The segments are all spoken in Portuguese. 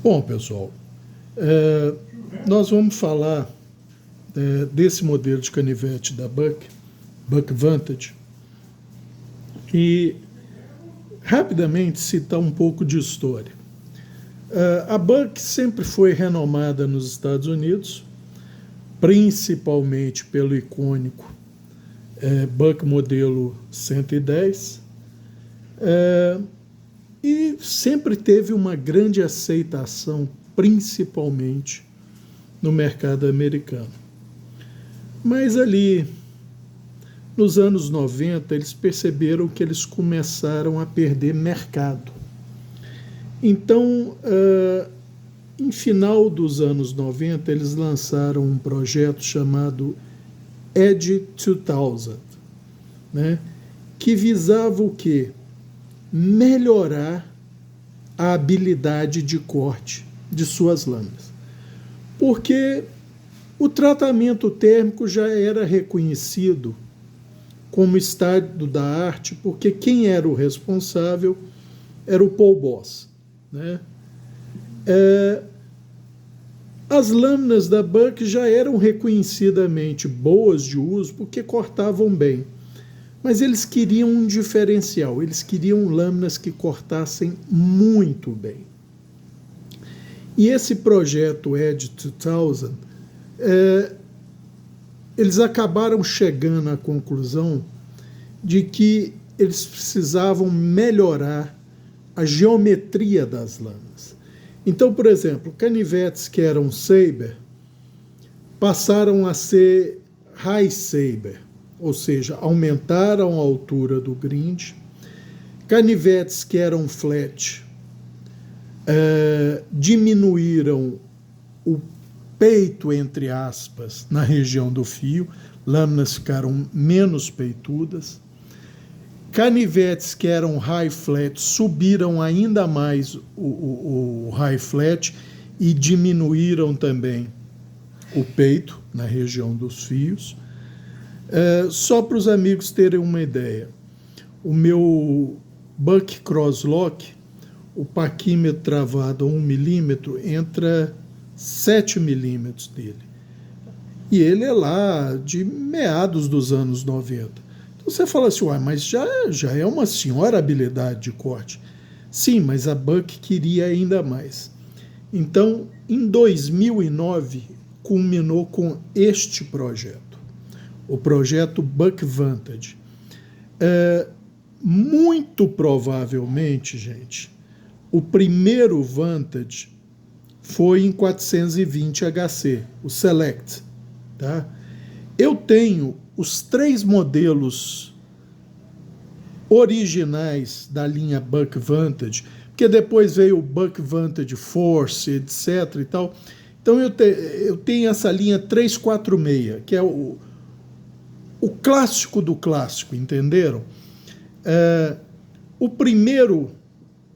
Bom, pessoal, nós vamos falar desse modelo de canivete da Buck Vantage, e rapidamente citar um pouco de história. A Buck sempre foi renomada nos Estados Unidos, principalmente pelo icônico Buck modelo 110, e sempre teve uma grande aceitação, principalmente no mercado americano. Mas ali, nos anos 90, eles perceberam que eles começaram a perder mercado. Então, em final dos anos 90, eles lançaram um projeto chamado Edge 2000, né, que visava o quê? Melhorar a habilidade de corte de suas lâminas. Porque o tratamento térmico já era reconhecido como estado da arte, porque quem era o responsável era o Paul Boss, né? As lâminas da Buck já eram reconhecidamente boas de uso porque cortavam bem. Mas eles queriam um diferencial, eles queriam lâminas que cortassem muito bem. E esse projeto Edge 2000, eles acabaram chegando à conclusão de que eles precisavam melhorar a geometria das lâminas. Então, por exemplo, canivetes que eram saber passaram a ser high saber, ou seja, aumentaram a altura do grind. Canivetes que eram flat diminuíram o peito, entre aspas, na região do fio, lâminas ficaram menos peitudas. Canivetes que eram high flat subiram ainda mais o high flat e diminuíram também o peito na região dos fios. Só para os amigos terem uma ideia, o meu Buck Crosslock, o paquímetro travado a 1 milímetro, entra 7 milímetros dele. E ele é lá de meados dos anos 90. Então você fala assim, mas já é uma senhora habilidade de corte. Sim, mas a Buck queria ainda mais. Então, em 2009, culminou com este projeto, o projeto Buck Vantage. Muito provavelmente, gente, o primeiro Vantage foi em 420 HC, o Select. Tá? Eu tenho os 3 modelos originais da linha Buck Vantage, porque depois veio o Buck Vantage Force, etc. e tal. Então eu tenho essa linha 346, que é o clássico do clássico, entenderam? O primeiro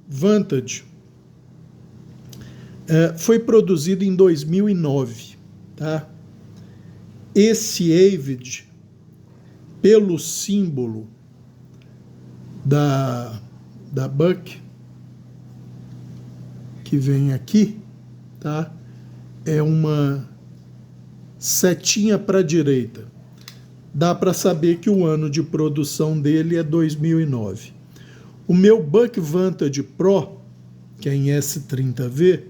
Vantage foi produzido em 2009, tá? Esse Avid, pelo símbolo da Buck, que vem aqui, tá? É uma setinha para a direita. Dá para saber que o ano de produção dele é 2009. O meu Buck Vantage Pro, que é em S30V,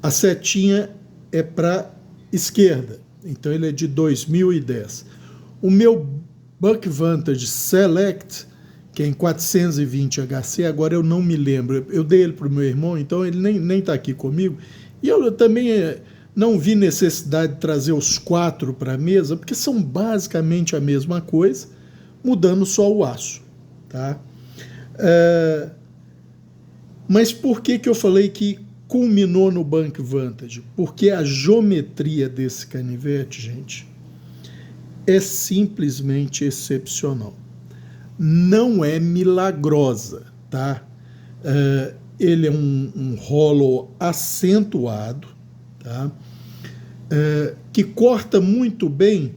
a setinha é para esquerda, então ele é de 2010. O meu Buck Vantage Select, que é em 420 HC, agora eu não me lembro, eu dei ele para o meu irmão, então ele nem está aqui comigo, e eu também não vi necessidade de trazer os 4 para a mesa, porque são basicamente a mesma coisa, mudando só o aço. Tá? Mas por que eu falei que culminou no Buck Vantage? Porque a geometria desse canivete, gente, é simplesmente excepcional. Não é milagrosa, tá? Ele é um hollow acentuado, tá? Que corta muito bem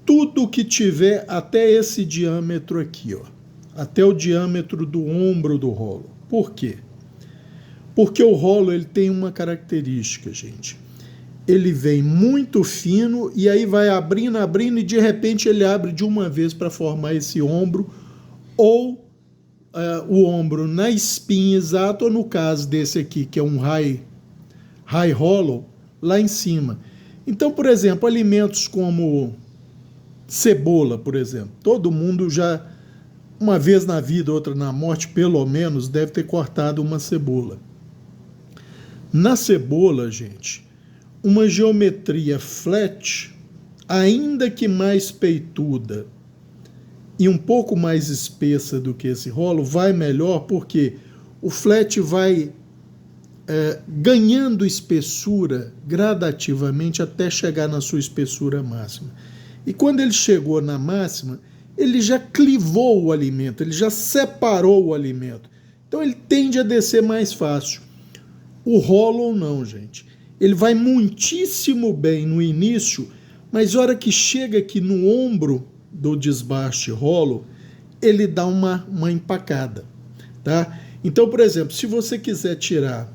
tudo que tiver até esse diâmetro aqui, ó, até o diâmetro do ombro do rolo. Por quê? Porque o rolo ele tem uma característica, gente. Ele vem muito fino e aí vai abrindo, abrindo e de repente ele abre de uma vez para formar esse ombro ou o ombro na espinha exata, ou no caso desse aqui, que é um high hollow, lá em cima. Então, por exemplo, alimentos como cebola, por exemplo. Todo mundo já, uma vez na vida, outra na morte, pelo menos, deve ter cortado uma cebola. Na cebola, gente, uma geometria flat, ainda que mais peituda e um pouco mais espessa do que esse rolo, vai melhor porque o flat vai ganhando espessura gradativamente até chegar na sua espessura máxima. E quando ele chegou na máxima, ele já clivou o alimento, ele já separou o alimento. Então ele tende a descer mais fácil. O rolo não, gente. Ele vai muitíssimo bem no início, mas a hora que chega aqui no ombro do desbaste rolo, ele dá uma empacada, tá? Então, por exemplo, se você quiser tirar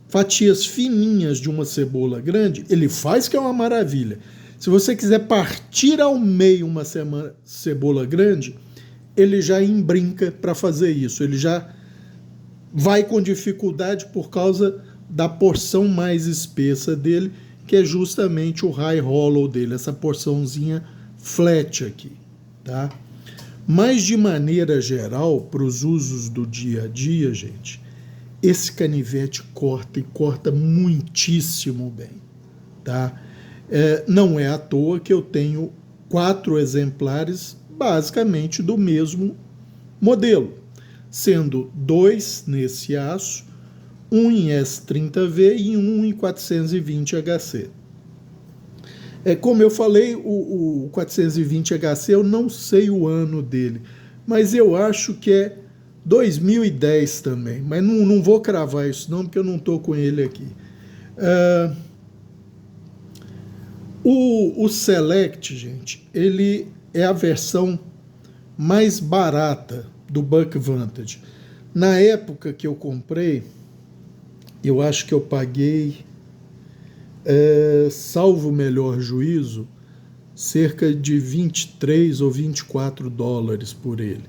fatias fininhas de uma cebola grande, ele faz, que é uma maravilha. Se você quiser partir ao meio uma cebola grande, ele já embrinca para fazer isso. Ele já vai com dificuldade por causa da porção mais espessa dele, que é justamente o high hollow dele, essa porçãozinha flat aqui, tá? Mas de maneira geral, para os usos do dia a dia, gente, esse canivete corta e corta muitíssimo bem, tá? Não é à toa que eu tenho 4 exemplares basicamente do mesmo modelo, sendo 2 nesse aço, um em S30V e um em 420HC. Como eu falei, o 420HC eu não sei o ano dele, mas eu acho que é 2010 também, mas não vou cravar isso não, porque eu não estou com ele aqui. O Select, gente, ele é a versão mais barata do Buck Vantage. Na época que eu comprei, eu acho que eu paguei, salvo o melhor juízo, cerca de 23 ou 24 dólares por ele.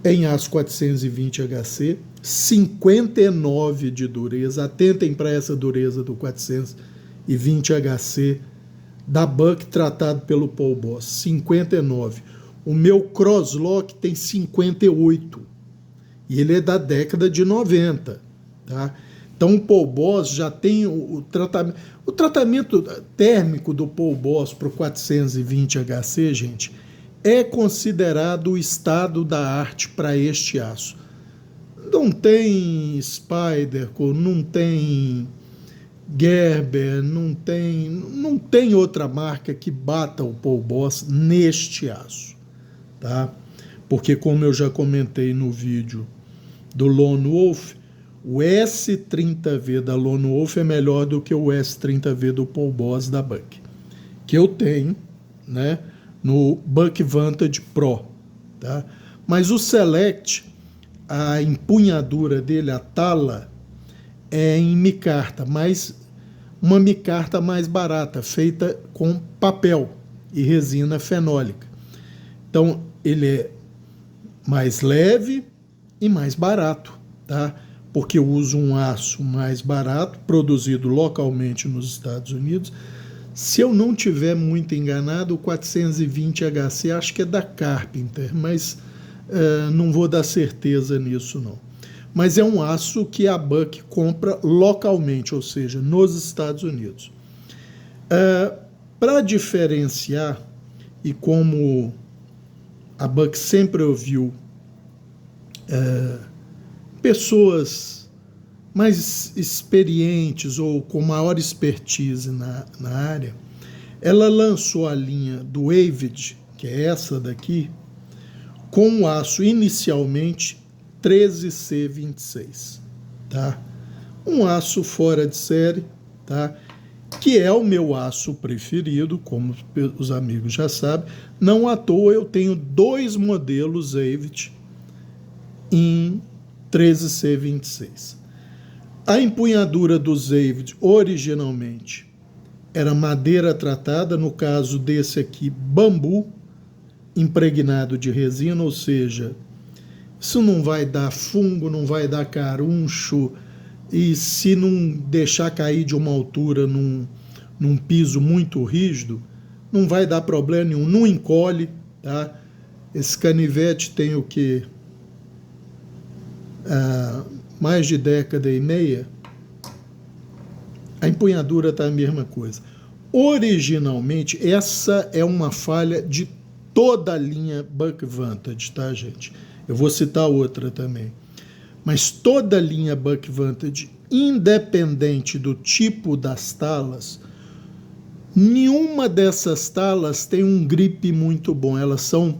Em aço 420HC, 59 de dureza. Atentem para essa dureza do 420HC da Buck tratado pelo Paul Boss, 59. O meu Crosslock tem 58 e ele é da década de 90, tá? Então o Paul Boss já tem o tratamento térmico do Paul Boss para o 420HC, gente, é considerado o estado da arte para este aço. Não tem Spyderco, não tem Gerber, não tem outra marca que bata o Paul Boss neste aço, tá? Porque, como eu já comentei no vídeo do Lone Wolf, o S30V da Lone Wolf é melhor do que o S30V do Paul Boss da Buck, que eu tenho, né, no Buck Vantage Pro, tá? Mas o Select, a empunhadura dele, a tala, é em micarta, mas uma micarta mais barata, feita com papel e resina fenólica. Então, ele é mais leve e mais barato, tá? Porque eu uso um aço mais barato, produzido localmente nos Estados Unidos. Se eu não tiver muito enganado, o 420HC acho que é da Carpenter, mas não vou dar certeza nisso não. Mas é um aço que a Buck compra localmente, ou seja, nos Estados Unidos. Para diferenciar, e como a Buck sempre ouviu pessoas mais experientes ou com maior expertise na área, ela lançou a linha do Avid, que é essa daqui, com o aço inicialmente 13C26, tá? Um aço fora de série, tá? Que é o meu aço preferido, como os amigos já sabem. Não à toa eu tenho 2 modelos Avid em 13C26. A empunhadura dos Avid originalmente era madeira tratada, no caso desse aqui, bambu impregnado de resina, ou seja, isso não vai dar fungo, não vai dar caruncho, e se não deixar cair de uma altura num piso muito rígido, não vai dar problema nenhum, não encolhe, tá? Esse canivete tem o quê? Mais de década e meia. A empunhadura está a mesma coisa. Originalmente, essa é uma falha de toda a linha Buck Vantage, tá, gente? Eu vou citar outra também. Mas toda a linha Buck Vantage, independente do tipo das talas, nenhuma dessas talas tem um grip muito bom. Elas são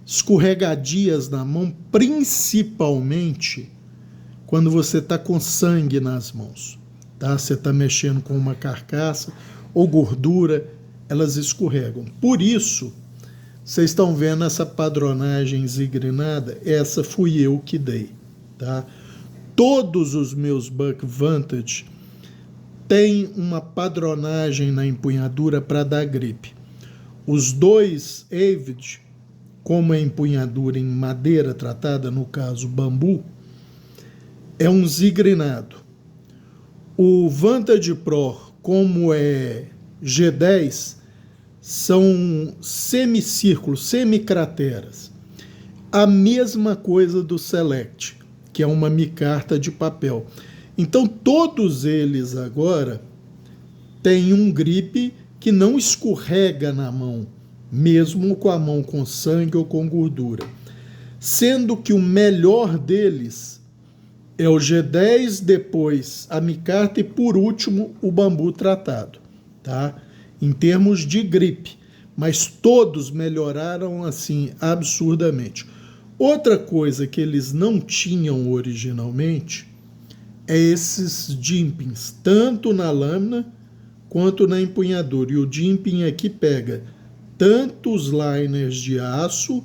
escorregadias na mão, principalmente quando você está com sangue nas mãos. Tá? Você está mexendo com uma carcaça ou gordura, elas escorregam. Por isso, vocês estão vendo essa padronagem zigrinada? Essa fui eu que dei. Tá? Todos os meus Buck Vantage têm uma padronagem na empunhadura para dar grip. Os dois Avid, como é empunhadura em madeira tratada, no caso bambu, é um zigrinado. O Vantage Pro, como é G10, são semicírculos, semicrateras. A mesma coisa do Select, que é uma micarta de papel. Então, todos eles agora têm um grip que não escorrega na mão, mesmo com a mão com sangue ou com gordura. Sendo que o melhor deles é o G10, depois a micarta e, por último, o bambu tratado, tá? Em termos de grip. Mas todos melhoraram, assim, absurdamente. Outra coisa que eles não tinham originalmente é esses jimpings, tanto na lâmina quanto na empunhadura. E o jimping aqui pega tanto os liners de aço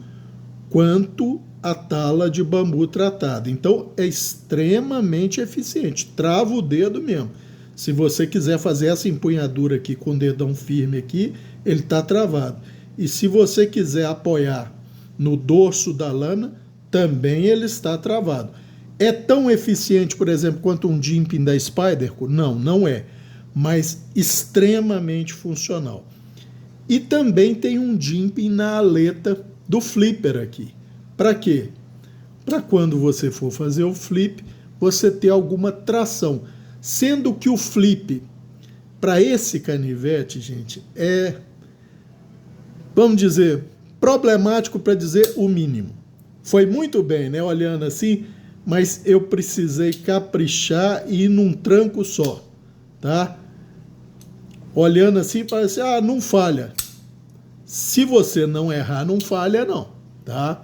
quanto a tala de bambu tratada. Então é extremamente eficiente, trava o dedo mesmo. Se você quiser fazer essa empunhadura aqui com o dedão firme aqui, ele está travado. E se você quiser apoiar no dorso da lâmina, também ele está travado. É tão eficiente, por exemplo, quanto um jimping da Spyderco? Não, não é. Mas extremamente funcional. E também tem um jimping na aleta do flipper aqui. Para quê? Para quando você for fazer o flip, você ter alguma tração. Sendo que o flip, para esse canivete, gente, é, vamos dizer, problemático para dizer o mínimo. Foi muito bem, né? Olhando assim, mas eu precisei caprichar e ir num tranco só, tá? Olhando assim, parece, não falha. Se você não errar, não falha não, tá?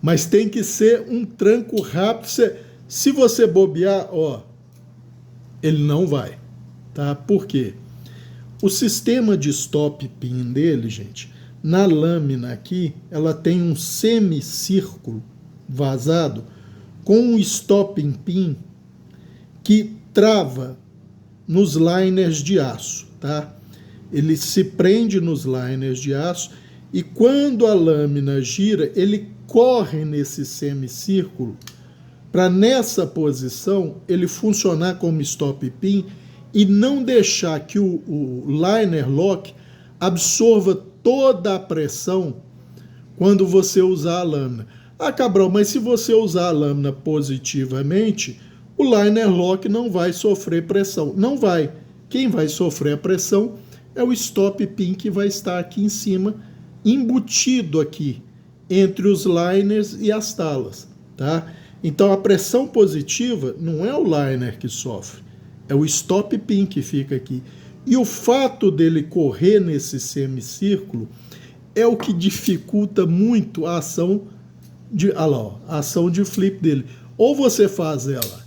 Mas tem que ser um tranco rápido. Se você bobear, ele não vai, tá? Por quê? O sistema de stop pin dele, gente, na lâmina aqui, ela tem um semicírculo vazado com um stopping pin que trava nos liners de aço, tá? Ele se prende nos liners de aço e quando a lâmina gira, ele corre nesse semicírculo para nessa posição ele funcionar como stop pin e não deixar que o liner lock absorva toda a pressão quando você usar a lâmina. Cabral, mas se você usar a lâmina positivamente, o liner lock não vai sofrer pressão. Não vai. Quem vai sofrer a pressão é o stop pin que vai estar aqui em cima, embutido aqui entre os liners e as talas, tá? Então a pressão positiva não é o liner que sofre, é o stop pin que fica aqui. E o fato dele correr nesse semicírculo é o que dificulta muito a ação a ação de flip dele. Ou você faz ela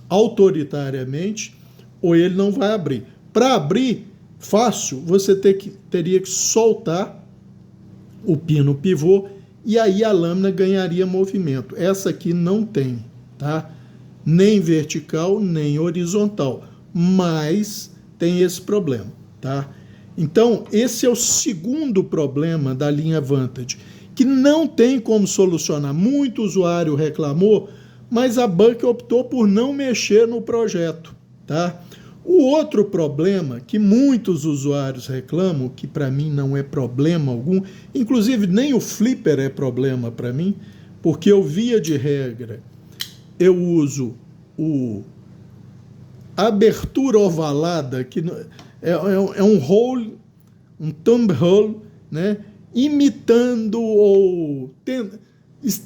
autoritariamente, ou ele não vai abrir. Para abrir fácil, você teria que soltar o pino pivô e aí a lâmina ganharia movimento. Essa aqui não tem, tá? nem vertical, nem horizontal, mas tem esse problema, tá? Então, esse é o segundo problema da linha Vantage, que não tem como solucionar. Muito usuário reclamou, mas a Buck optou por não mexer no projeto, tá? O outro problema que muitos usuários reclamam, que para mim não é problema algum, inclusive nem o flipper é problema para mim, porque eu, via de regra, eu uso a abertura ovalada, que é um hole, um thumb hole, né, imitando ou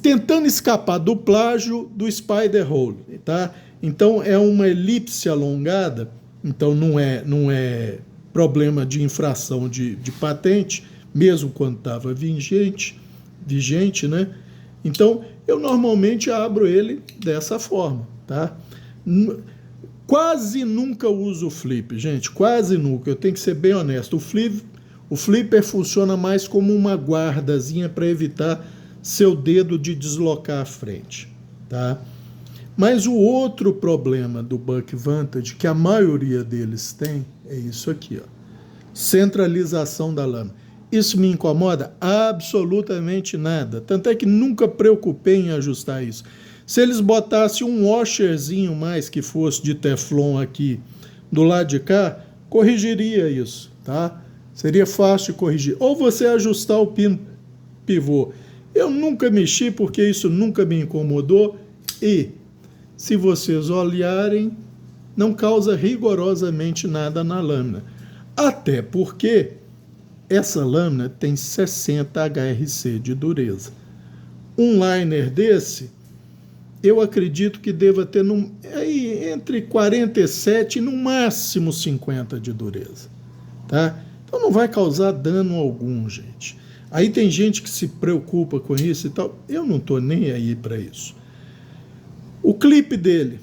tentando escapar do plágio do spider hole, tá? Então é uma elipse alongada, então não é problema de infração de patente, mesmo quando estava vigente, né? Então eu normalmente abro ele dessa forma, tá? Quase nunca uso o flip, gente, quase nunca, eu tenho que ser bem honesto. O flipper funciona mais como uma guardazinha para evitar seu dedo de deslocar à frente, tá? Mas o outro problema do Buck Vantage, que a maioria deles tem, é isso aqui, ó. Centralização da lâmina. Isso me incomoda? Absolutamente nada. Tanto é que nunca preocupei em ajustar isso. Se eles botassem um washerzinho mais que fosse de teflon aqui do lado de cá, corrigiria isso, tá? Seria fácil de corrigir. Ou você ajustar o pino pivô. Eu nunca mexi porque isso nunca me incomodou e, se vocês olharem, não causa rigorosamente nada na lâmina. Até porque essa lâmina tem 60 HRC de dureza. Um liner desse, eu acredito que deva ter entre 47 e no máximo 50 de dureza, tá? Então não vai causar dano algum, gente. Aí tem gente que se preocupa com isso e tal. Eu não estou nem aí para isso. O clipe dele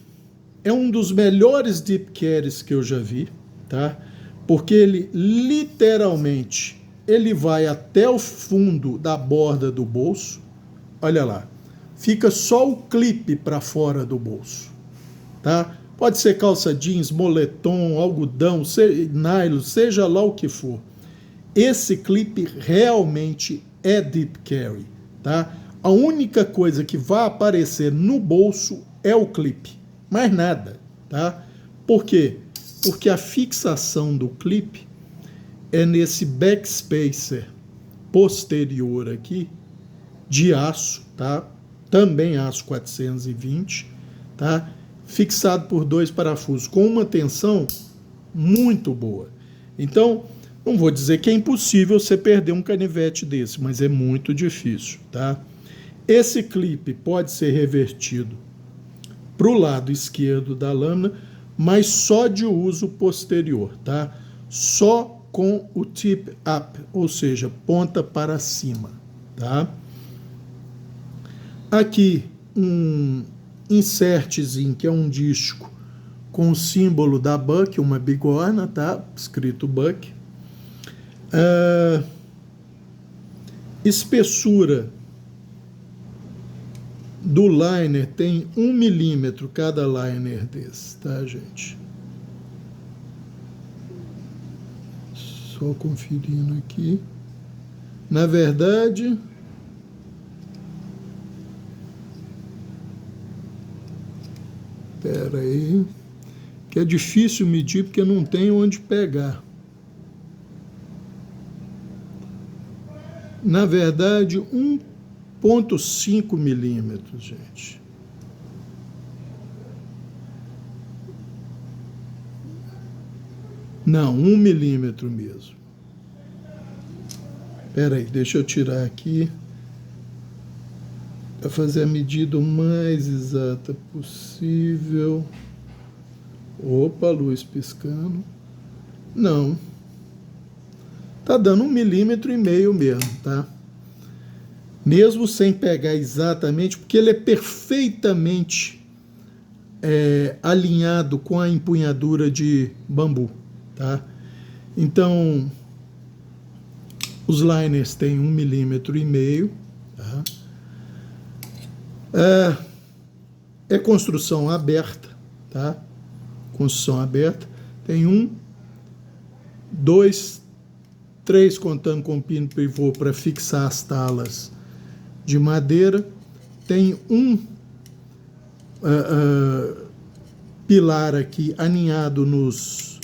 é um dos melhores deep carries que eu já vi, tá? Porque ele literalmente ele vai até o fundo da borda do bolso. Olha lá. Fica só o clipe para fora do bolso, tá? Pode ser calça jeans, moletom, algodão, nylon, seja lá o que for. Esse clipe realmente é deep carry, tá? A única coisa que vai aparecer no bolso é o clipe, mais nada, tá? Por quê? Porque a fixação do clipe é nesse backspacer posterior aqui de aço, tá? Também aço 420, tá? Fixado por 2 parafusos, com uma tensão muito boa. Então, não vou dizer que é impossível você perder um canivete desse, mas é muito difícil, tá? Esse clipe pode ser revertido para o lado esquerdo da lâmina, mas só de uso posterior, tá? Só com o tip up, ou seja, ponta para cima, tá? Aqui um insertzinho, que é um disco com o símbolo da Buck, uma bigorna, tá? Escrito Buck. Espessura do liner tem 1 milímetro cada liner desse, tá, gente? Só conferindo aqui. Na verdade, espera aí, que é difícil medir porque não tem onde pegar. Na verdade, 1,5 milímetros, gente. Não, 1 milímetro mesmo. Espera aí, deixa eu tirar aqui para fazer a medida o mais exata possível. Opa, luz piscando. Não. Tá dando 1,5 milímetro mesmo, tá? Mesmo sem pegar exatamente, porque ele é perfeitamente alinhado com a empunhadura de bambu, tá? Então, os liners têm 1,5 milímetro, tá? É construção aberta, tá? Construção aberta. Tem 1, 2, 3, contando com pino pivô para fixar as talas de madeira. Tem um pilar aqui aninhado nos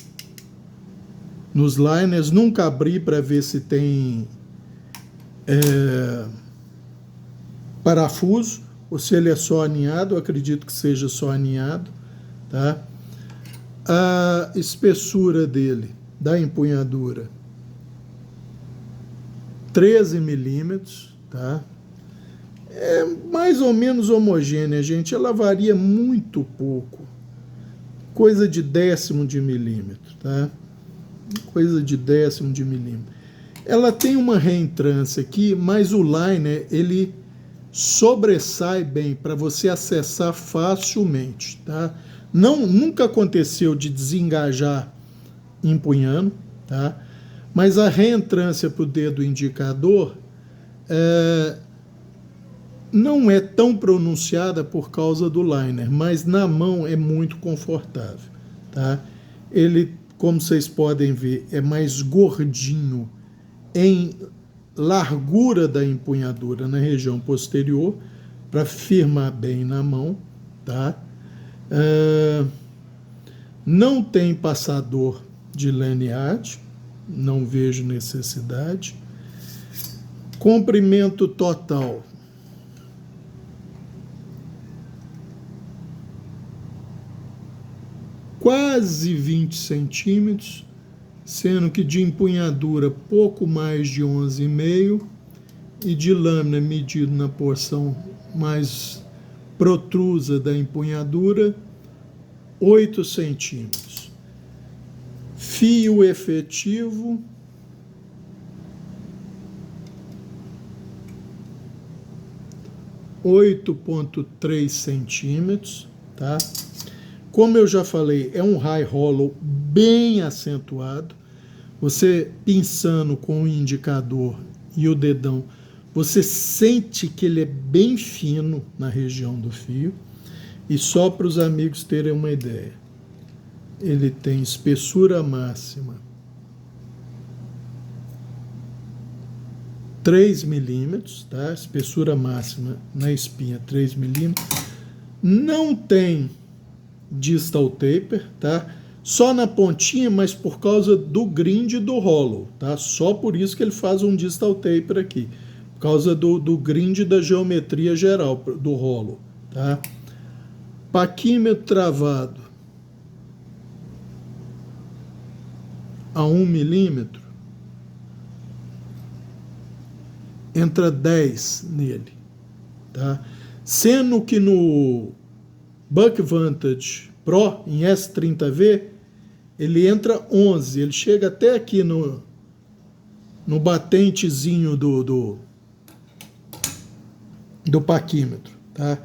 liners. Nunca abri para ver se tem parafuso ou se ele é só aninhado. Eu acredito que seja só aninhado, tá? A espessura dele, da empunhadura, 13 milímetros, tá? É mais ou menos homogênea, gente. Ela varia muito pouco, coisa de décimo de milímetro, tá? Coisa de décimo de milímetro. Ela tem uma reentrância aqui, mas o liner ele sobressai bem para você acessar facilmente, tá? Nunca aconteceu de desengajar empunhando, tá? Mas a reentrância para o dedo indicador não é tão pronunciada por causa do liner, mas na mão é muito confortável, tá? Ele, como vocês podem ver, é mais gordinho em largura da empunhadura na região posterior, para firmar bem na mão, tá? Não tem passador de lanyard, não vejo necessidade. Comprimento total, quase 20 centímetros, sendo que de empunhadura pouco mais de 11,5 e de lâmina medido na porção mais protrusa da empunhadura, 8 centímetros. Fio efetivo, 8,3 centímetros, tá? Como eu já falei, é um high hollow bem acentuado. Você pinçando com o indicador e o dedão, você sente que ele é bem fino na região do fio. E só para os amigos terem uma ideia, ele tem espessura máxima 3 milímetros, tá? Espessura máxima na espinha 3 milímetros. Não tem distal taper, tá? Só na pontinha, mas por causa do grind do hollow, tá? Só por isso que ele faz um distal taper aqui, por causa do grind da geometria geral do hollow, tá? Paquímetro travado a 1 milímetro, entra 10 nele, tá? Sendo que no Buck Vantage Pro, em S30V, ele entra 11, ele chega até aqui no batentezinho do paquímetro, tá?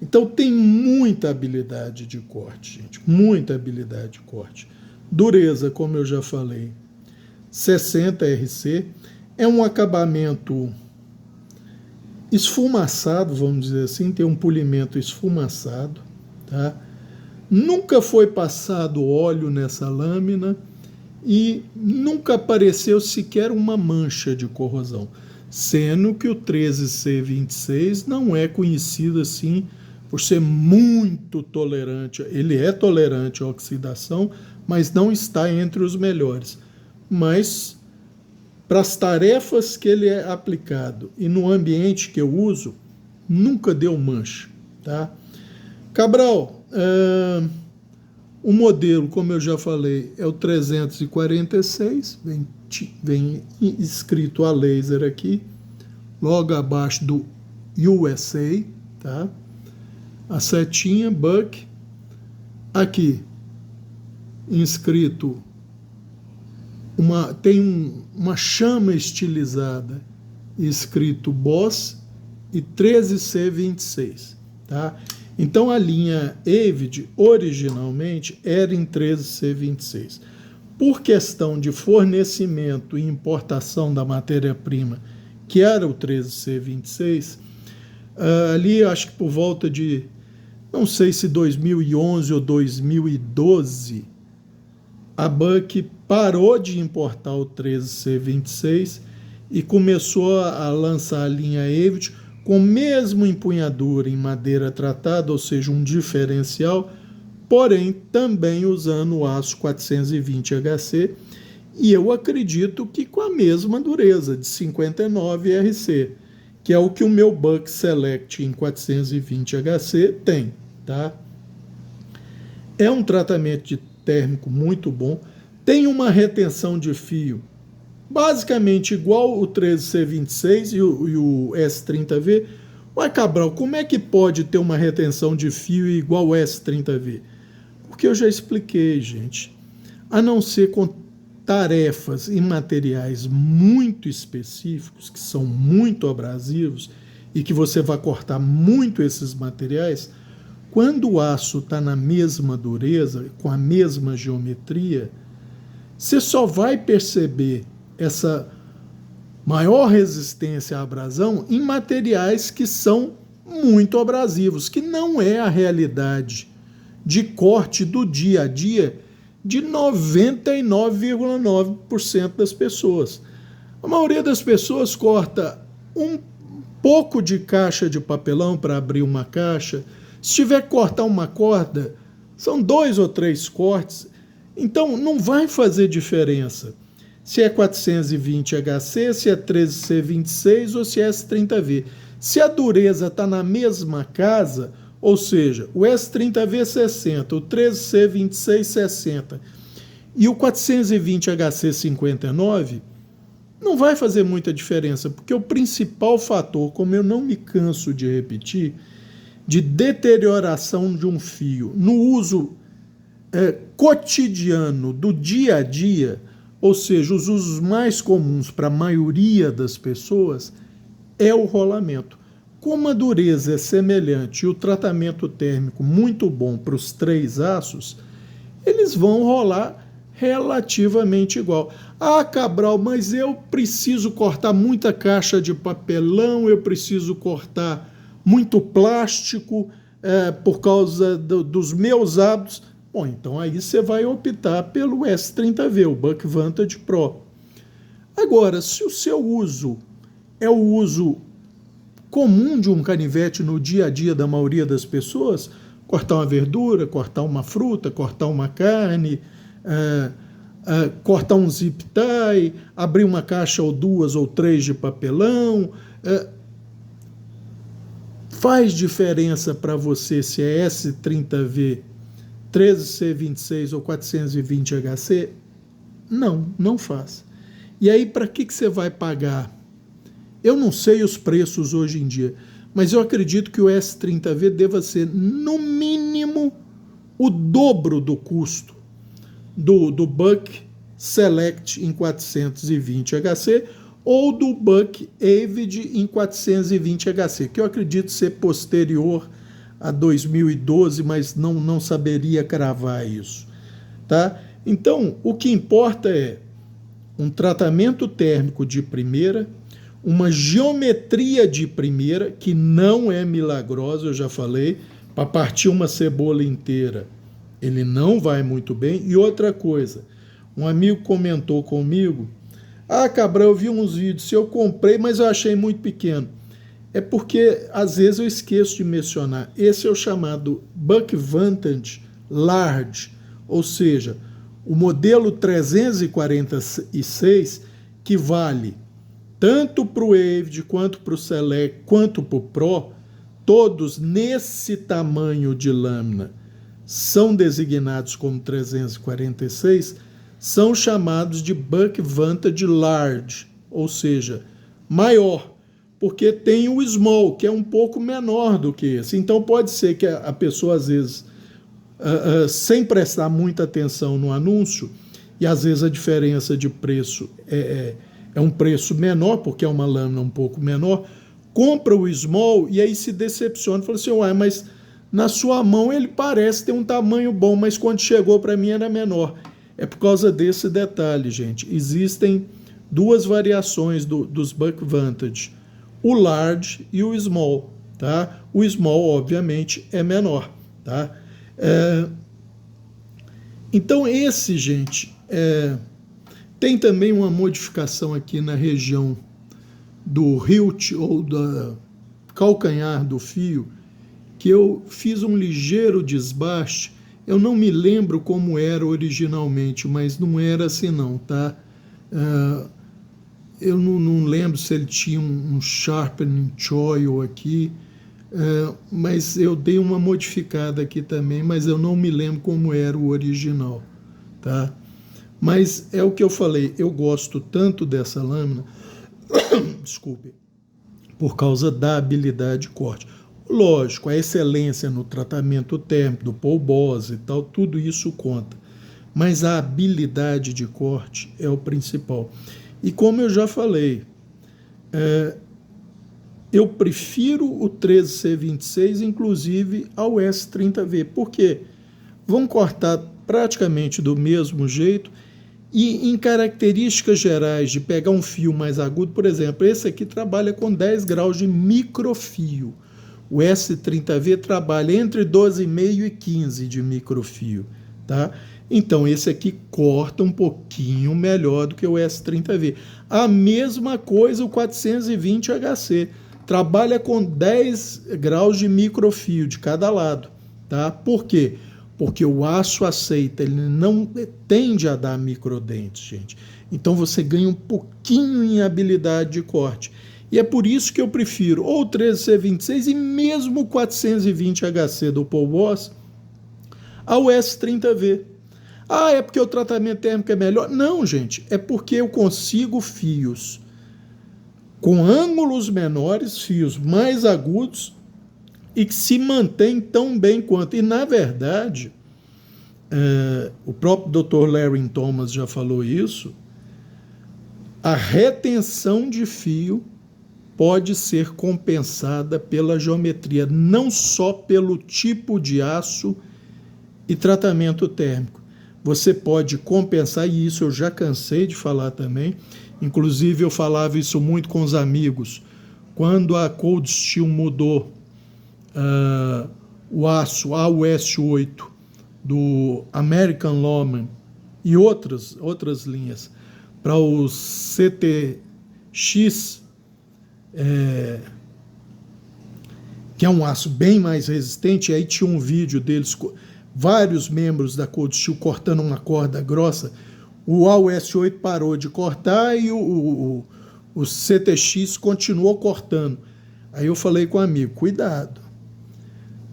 Então tem muita habilidade de corte, gente, muita habilidade de corte. Dureza, como eu já falei, 60 RC, é um acabamento esfumaçado, vamos dizer assim, tem um polimento esfumaçado, tá? Nunca foi passado óleo nessa lâmina e nunca apareceu sequer uma mancha de corrosão, sendo que o 13C26 não é conhecido assim por ser muito tolerante. Ele é tolerante à oxidação, mas não está entre os melhores. Mas para as tarefas que ele é aplicado e no ambiente que eu uso, nunca deu mancha, tá? Cabral, o modelo, como eu já falei, é o 346, vem escrito a laser aqui, logo abaixo do USA, tá? A setinha, Buck, aqui, inscrito, tem uma chama estilizada, escrito Boss e 13C26, tá? Então a linha Avid originalmente era em 13C26. Por questão de fornecimento e importação da matéria-prima, que era o 13C26, ali acho que por volta de não sei se 2011 ou 2012, a Buck parou de importar o 13C26 e começou a lançar a linha Avid com mesmo empunhadura em madeira tratada, ou seja, um diferencial, porém também usando o aço 420 HC, e eu acredito que com a mesma dureza de 59 RC, que é o que o meu Buck Select em 420 HC tem, tá? É um tratamento de térmico muito bom, tem uma retenção de fio basicamente igual o 13C26 e o S30V. Ué, Cabral, como é que pode ter uma retenção de fio igual o S30V? Porque eu já expliquei, gente. A não ser com tarefas e materiais muito específicos, que são muito abrasivos e que você vai cortar muito esses materiais, quando o aço está na mesma dureza, com a mesma geometria, você só vai perceber essa maior resistência à abrasão em materiais que são muito abrasivos, que não é a realidade de corte do dia a dia de 99,9% das pessoas. A maioria das pessoas corta um pouco de caixa de papelão para abrir uma caixa. Se tiver que cortar uma corda, são 2 ou 3 cortes. Então não vai fazer diferença se é 420 HC, se é 13C26 ou se é S30V. Se a dureza está na mesma casa, ou seja, o S30V 60, o 13C26 60 e o 420 HC 59, não vai fazer muita diferença, porque o principal fator, como eu não me canso de repetir, de deterioração de um fio no uso cotidiano do dia a dia, ou seja, os usos mais comuns para a maioria das pessoas, é o rolamento. Como a dureza é semelhante e o tratamento térmico muito bom para os 3 aços, eles vão rolar relativamente igual. Ah, Cabral, mas eu preciso cortar muita caixa de papelão, eu preciso cortar muito plástico por causa dos meus hábitos. Bom, então aí você vai optar pelo S30V, o Buck Vantage Pro. Agora, se o seu uso é o uso comum de um canivete no dia a dia da maioria das pessoas, cortar uma verdura, cortar uma fruta, cortar uma carne, cortar um zip tie, abrir uma caixa ou 2 ou 3 de papelão, faz diferença para você se é S30V, 13C26 ou 420 HC? Não, não faz. E aí, para que você vai pagar? Eu não sei os preços hoje em dia, mas eu acredito que o S30V deva ser, no mínimo, o dobro do custo do Buck Select em 420 HC ou do Buck Avid em 420 HC, que eu acredito ser posterior a 2012, mas não saberia cravar isso, tá? Então, o que importa é um tratamento térmico de primeira, uma geometria de primeira, que não é milagrosa, eu já falei, para partir uma cebola inteira, ele não vai muito bem. E outra coisa, um amigo comentou comigo, Cabral, eu vi uns vídeos, se eu comprei, mas eu achei muito pequeno. É porque, às vezes, eu esqueço de mencionar. Esse é o chamado Buck Vantage Large, ou seja, o modelo 346, que vale tanto para o Avid, quanto para o Select, quanto para o Pro, todos nesse tamanho de lâmina são designados como 346, são chamados de Buck Vantage Large, ou seja, maior, porque tem o small, que é um pouco menor do que esse. Então pode ser que a pessoa, às vezes, sem prestar muita atenção no anúncio, e às vezes a diferença de preço é um preço menor, porque é uma lâmina um pouco menor, compra o small e aí se decepciona, fala assim, mas na sua mão ele parece ter um tamanho bom, mas quando chegou para mim era menor. É por causa desse detalhe, gente. Existem 2 variações dos Buck Vantage, o large e o small, tá? O small, obviamente, é menor. tá? Então esse, gente, tem também uma modificação aqui na região do hilt ou da calcanhar do fio, que eu fiz um ligeiro desbaste. Eu não me lembro como era originalmente, mas não era assim não, tá? Eu não lembro se ele tinha um sharpening choil aqui, mas eu dei uma modificada aqui também, mas eu não me lembro como era o original, tá? Mas é o que eu falei, eu gosto tanto dessa lâmina, desculpe, por causa da habilidade de corte. Lógico, a excelência no tratamento térmico, do Paul Boss e tal, tudo isso conta. Mas a habilidade de corte é o principal. E como eu já falei, eu prefiro o 13C26, inclusive ao S30V. Por quê? Vão cortar praticamente do mesmo jeito e em características gerais de pegar um fio mais agudo, por exemplo, esse aqui trabalha com 10 graus de microfio. O S30V trabalha entre 12,5 e 15 de microfio, tá? Então, esse aqui corta um pouquinho melhor do que o S30V. A mesma coisa o 420HC. Trabalha com 10 graus de microfio de cada lado, tá? Por quê? Porque o aço aceita, ele não tende a dar microdentes, gente. Então, você ganha um pouquinho em habilidade de corte. E é por isso que eu prefiro ou o 13C26 e mesmo o 420HC do Paul Boss ao S30V. Ah, é porque o tratamento térmico é melhor? Não, gente, é porque eu consigo fios com ângulos menores, fios mais agudos e que se mantêm tão bem quanto. E, na verdade, o próprio Dr. Larry Thomas já falou isso, a retenção de fio pode ser compensada pela geometria, não só pelo tipo de aço e tratamento térmico. Você pode compensar, e isso eu já cansei de falar também, inclusive eu falava isso muito com os amigos, quando a Cold Steel mudou o aço AUS8 do American Lawman e outras linhas para o CTX, que é um aço bem mais resistente. Aí tinha um vídeo deles, vários membros da Cold Steel cortando uma corda grossa. O AUS8 parou de cortar e o CTX continuou cortando. Aí eu falei com o amigo, cuidado,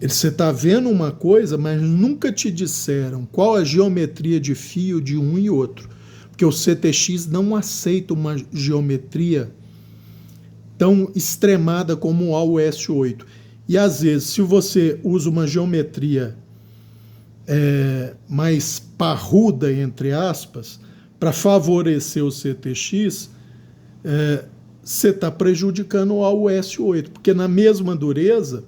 você está vendo uma coisa, mas nunca te disseram qual a geometria de fio de um e outro, porque o CTX não aceita uma geometria tão extremada como o AUS8. E às vezes, se você usa uma geometria mais parruda, entre aspas, para favorecer o CTX, você está prejudicando o AUS8, porque na mesma dureza,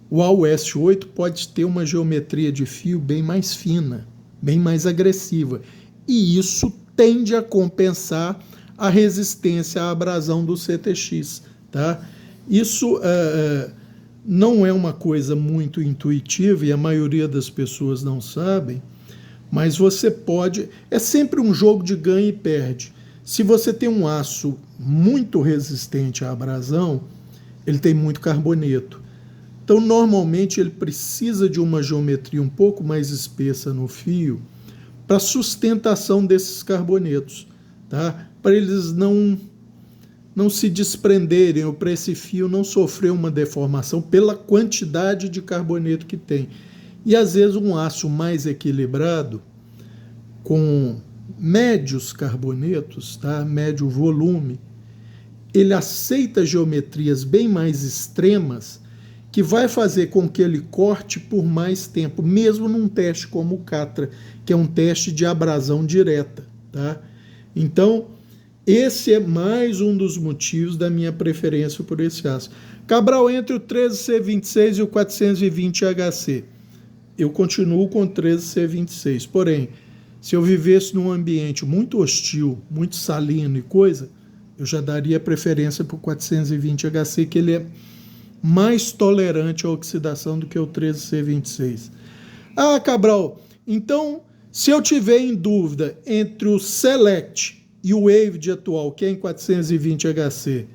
o AUS8 pode ter uma geometria de fio bem mais fina, bem mais agressiva, e isso tende a compensar a resistência à abrasão do CTX, tá? Isso não é uma coisa muito intuitiva e a maioria das pessoas não sabem, mas você pode... É sempre um jogo de ganha e perde. Se você tem um aço muito resistente à abrasão, ele tem muito carboneto. Então, normalmente, ele precisa de uma geometria um pouco mais espessa no fio para sustentação desses carbonetos, tá? Para eles não se desprenderem ou para esse fio não sofrer uma deformação pela quantidade de carboneto que tem. E, às vezes, um aço mais equilibrado, com médios carbonetos, tá? Médio volume, ele aceita geometrias bem mais extremas que vai fazer com que ele corte por mais tempo, mesmo num teste como o Catra, que é um teste de abrasão direta, tá? Então, esse é mais um dos motivos da minha preferência por esse aço. Cabral, entre o 13C26 e o 420HC, eu continuo com o 13C26, porém, se eu vivesse num ambiente muito hostil, muito salino e coisa, eu já daria preferência para o 420HC, que ele é mais tolerante à oxidação do que o 13C26. Ah, Cabral, então, se eu tiver em dúvida entre o Select e o Waved atual, que é em 420HC,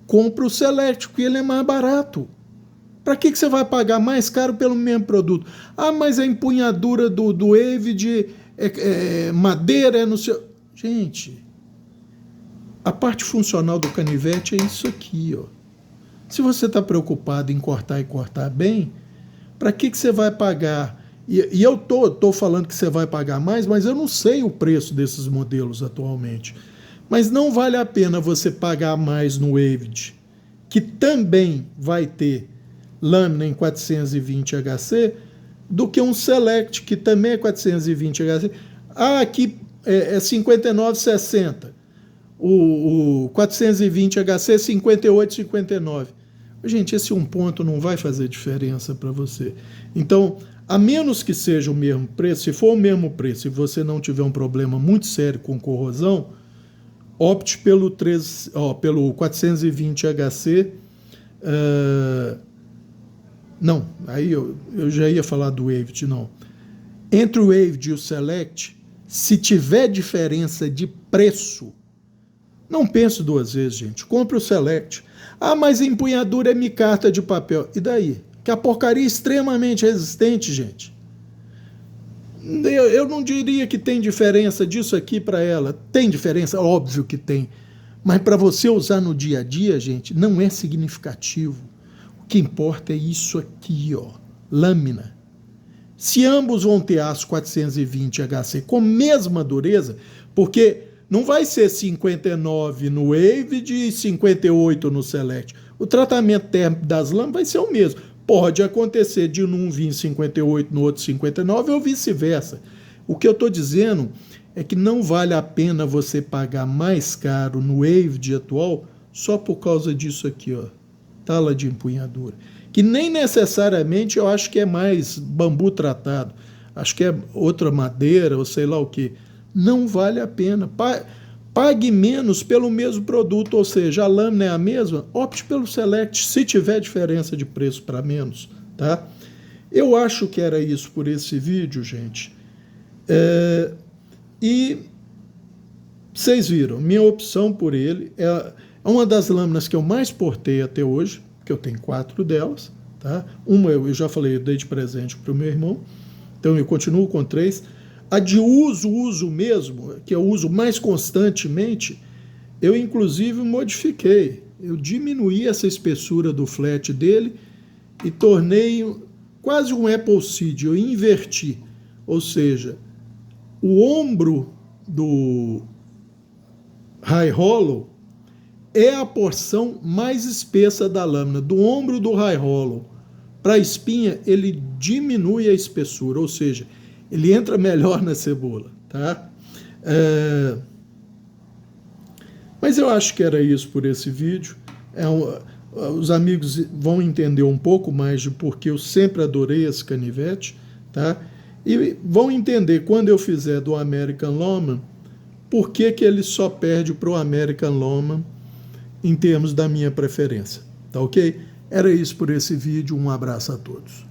compra o Select, porque ele é mais barato. Para que você vai pagar mais caro pelo mesmo produto? Ah, mas a empunhadura do Waved madeira, é no seu... Gente, a parte funcional do canivete é isso aqui, ó. Se você está preocupado em cortar e cortar bem, para que você vai pagar? E eu tô falando que você vai pagar mais, mas eu não sei o preço desses modelos atualmente. Mas não vale a pena você pagar mais no Waved, que também vai ter lâmina em 420HC, do que um Select, que também é 420HC. Ah, aqui é 59,60. O 420HC é 58,59. Gente, esse um ponto não vai fazer diferença para você. Então, a menos que seja o mesmo preço, se for o mesmo preço e você não tiver um problema muito sério com corrosão, opte pelo 420HC. Não, aí eu já ia falar do Waved, não. Entre o Waved e o Select, se tiver diferença de preço, não pense duas vezes, gente. Compre o Select. Ah, mas a empunhadura é micarta de papel. E daí? Que a porcaria é extremamente resistente, gente. Eu não diria que tem diferença disso aqui para ela. Tem diferença? Óbvio que tem. Mas para você usar no dia a dia, gente, não é significativo. O que importa é isso aqui, ó, lâmina. Se ambos vão ter aço 420HC com mesma dureza, porque não vai ser 59 no Waved e 58 no Select. O tratamento térmico das lâminas vai ser o mesmo. Pode acontecer de um vir 58, no outro 59 ou vice-versa. O que eu estou dizendo é que não vale a pena você pagar mais caro no Waved atual só por causa disso aqui, ó, tala de empunhadura. Que nem necessariamente eu acho que é mais bambu tratado. Acho que é outra madeira ou sei lá o que. Não vale a pena. Pague menos pelo mesmo produto, ou seja, a lâmina é a mesma, opte pelo Select, se tiver diferença de preço para menos, tá? Eu acho que era isso por esse vídeo, gente. E vocês viram, minha opção por ele é uma das lâminas que eu mais portei até hoje, que eu tenho 4 delas, tá? Uma eu já falei, eu dei de presente para o meu irmão, então eu continuo com 3. A de uso mesmo, que eu uso mais constantemente, eu inclusive modifiquei. Eu diminuí essa espessura do flat dele e tornei quase um Apple Seed, eu inverti. Ou seja, o ombro do High Hollow é a porção mais espessa da lâmina. Do ombro do High Hollow para a espinha, ele diminui a espessura, ou seja, ele entra melhor na cebola, tá? Mas eu acho que era isso por esse vídeo. Os amigos vão entender um pouco mais de porque eu sempre adorei esse canivete, tá? E vão entender quando eu fizer do American Lawman, por que ele só perde para o American Lawman em termos da minha preferência, tá ok? Era isso por esse vídeo, um abraço a todos.